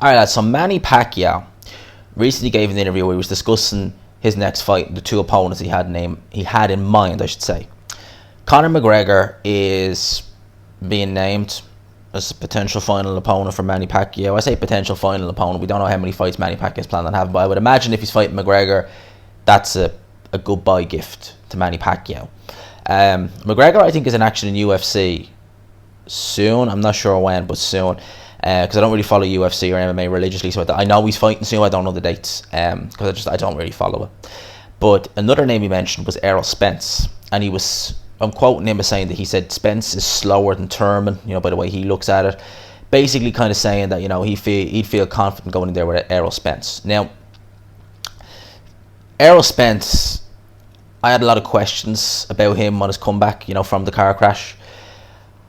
Alright lads, so Manny Pacquiao recently gave an interview where he was discussing his next fight, the two opponents he had in mind, I should say. Conor McGregor is being named as a potential final opponent for Manny Pacquiao. I say potential final opponent. We don't know how many fights Manny Pacquiao is planning on having, but I would imagine if he's fighting McGregor, that's a goodbye gift to Manny Pacquiao. McGregor, I think, is in action in UFC soon. I'm not sure when, but soon. Because I don't really follow UFC or MMA religiously, so I know he's fighting soon. I don't know the dates because I don't really follow it. But another name he mentioned was Errol Spence, and I'm quoting him as saying that he said Spence is slower than Thurman, by the way he looks at it. Basically, kind of saying that he'd feel confident going in there with Errol Spence. Now, Errol Spence, I had a lot of questions about him on his comeback, from the car crash.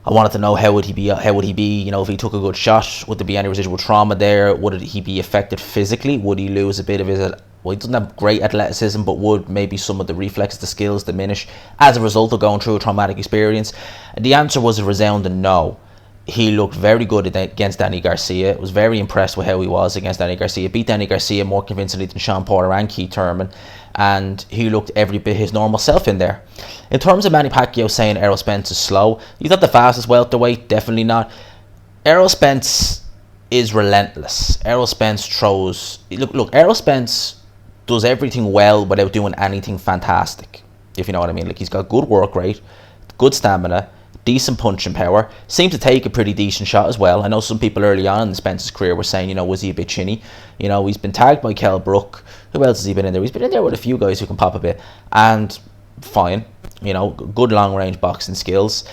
I wanted to know how would he be, if he took a good shot, would there be any residual trauma there? Would he be affected physically? Would he lose a bit of his, he doesn't have great athleticism, but would maybe some of the reflexes, the skills diminish as a result of going through a traumatic experience? And the answer was a resounding no. He looked very good against Danny Garcia. Was very impressed with how he was against Danny Garcia. Beat Danny Garcia more convincingly than Sean Porter and Keith Thurman. And he looked every bit his normal self in there. In terms of Manny Pacquiao saying Errol Spence is slow, he's not the fastest welterweight, definitely not. Errol Spence is relentless. Errol Spence throws... Look, Errol Spence does everything well without doing anything fantastic, if you know what I mean. Like, he's got good work rate, good stamina, decent punching power, seemed to take a pretty decent shot as well. I know some people early on in Spence's career were saying, was he a bit chinny? He's been tagged by Kell Brook. Who else has he been in there? He's been in there with a few guys who can pop a bit. And fine, good long range boxing skills.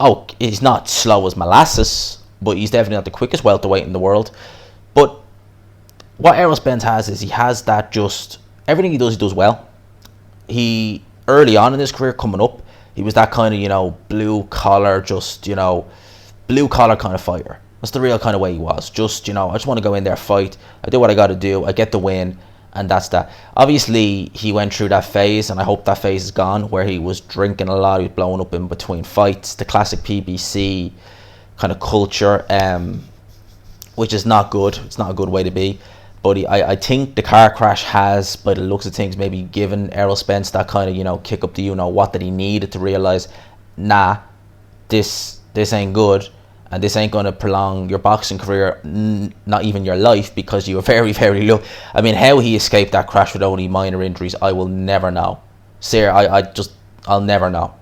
Oh, he's not slow as molasses, but he's definitely not the quickest welterweight in the world. But what Errol Spence has is he has that just, everything he does well. He, early on in his career coming up, he was that kind of, blue collar, blue collar kind of fighter. That's the real kind of way he was. I just want to go in there, fight. I do what I got to do. I get the win, and that's that. Obviously, he went through that phase, and I hope that phase is gone, where he was drinking a lot. He was blowing up in between fights. The classic PBC kind of culture, which is not good. It's not a good way to be. But I think the car crash has, by the looks of things, maybe given Errol Spence that kind of, kick up the what that he needed to realise, nah, this ain't good, and this ain't going to prolong your boxing career, not even your life, because you were very, very low. I mean, how he escaped that crash with only minor injuries, I will never know. Sir, I'll never know.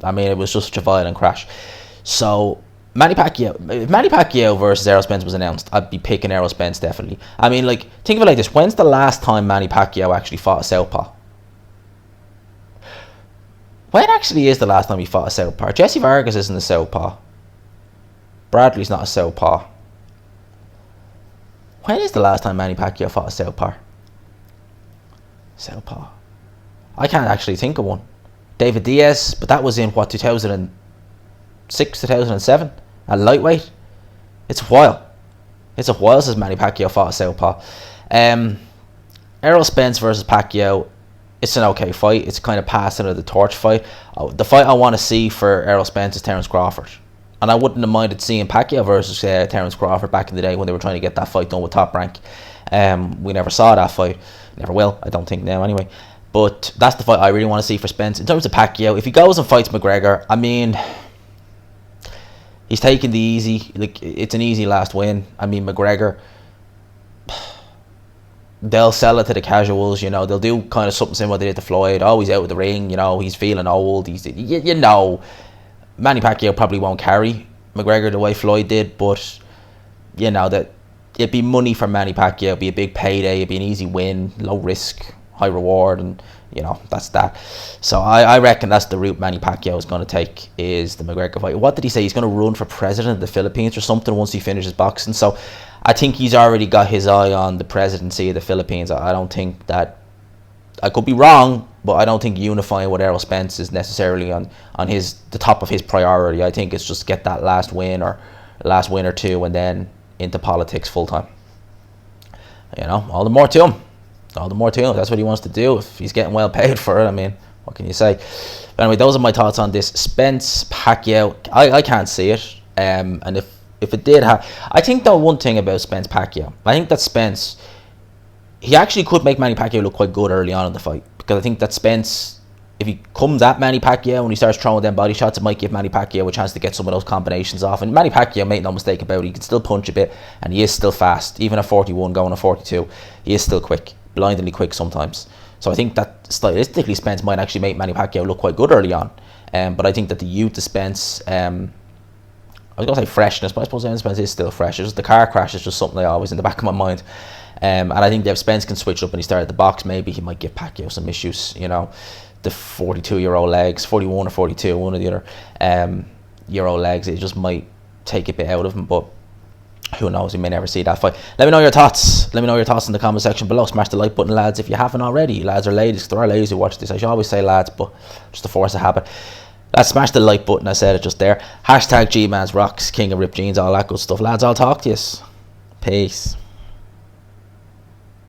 I mean, it was just such a violent crash. So... Manny Pacquiao versus Errol Spence was announced, I'd be picking Errol Spence, definitely. I mean, think of it like this. When's the last time Manny Pacquiao actually fought a southpaw? When actually is the last time he fought a southpaw? Jesse Vargas isn't a southpaw. Bradley's not a southpaw. When is the last time Manny Pacquiao fought a southpaw? Southpaw. I can't actually think of one. David Diaz, but that was in, 2006, 2007? At lightweight. It's a while since Manny Pacquiao fought a southpaw. Errol Spence versus Pacquiao, it's an okay fight. It's kind of passing of the torch fight. The fight I want to see for Errol Spence is Terence Crawford, and I wouldn't have minded seeing Pacquiao versus Terence Crawford back in the day when they were trying to get that fight done with Top Rank. We never saw that fight, never will, I don't think now anyway. But that's the fight I really want to see for Spence. In terms of Pacquiao, if he goes and fights McGregor, I mean, he's taking the easy, it's an easy last win. I mean, McGregor, they'll sell it to the casuals, they'll do kind of something similar they did to Floyd. Oh, he's out of the ring, he's feeling old. Manny Pacquiao probably won't carry McGregor the way Floyd did, but, that it'd be money for Manny Pacquiao. It'd be a big payday, it'd be an easy win, low risk, high reward, and that's that. So I reckon that's the route Manny Pacquiao is going to take, is the McGregor fight. What did he say? He's going to run for president of the Philippines or something once he finishes boxing. So I think he's already got his eye on the presidency of the Philippines. I don't think that, I could be wrong, but I don't think unifying with Errol Spence is necessarily on the top of his priority. I think it's just get that last win or two, and then into politics full time. All the more to him. That's what he wants to do. If he's getting well paid for it, I mean, what can you say? But anyway, those are my thoughts on this. Spence, Pacquiao, I can't see it. And if if it did have, I think though one thing about Spence Pacquiao, I think that Spence, he actually could make Manny Pacquiao look quite good early on in the fight, because I think that Spence, if he comes at Manny Pacquiao and he starts throwing them body shots, it might give Manny Pacquiao a chance to get some of those combinations off. And Manny Pacquiao, make no mistake about it, he can still punch a bit, and he is still fast. Even at 41 going to 42, he is still quick, blindingly quick sometimes. So I think that stylistically Spence might actually make Manny Pacquiao look quite good early on. But I think that the youth of Spence, I was going to say freshness, but I suppose Spence is still fresh. It's just the car crash is just something that always in the back of my mind. And I think that if Spence can switch up and he started the box, maybe he might give Pacquiao some issues, you know. The 42-year-old legs, 41 or 42, one or the other year-old legs, it just might take a bit out of him, but who knows, we may never see that fight. Let me know your thoughts. Let me know your thoughts in the comment section below. Smash the like button, lads, if you haven't already. Lads or ladies, there are ladies who watch this. I should always say lads, but just a force of habit. Lads, smash the like button, I said it just there. Hashtag G-Man's Rocks, King of Rip Jeans, all that good stuff. Lads, I'll talk to you. Peace.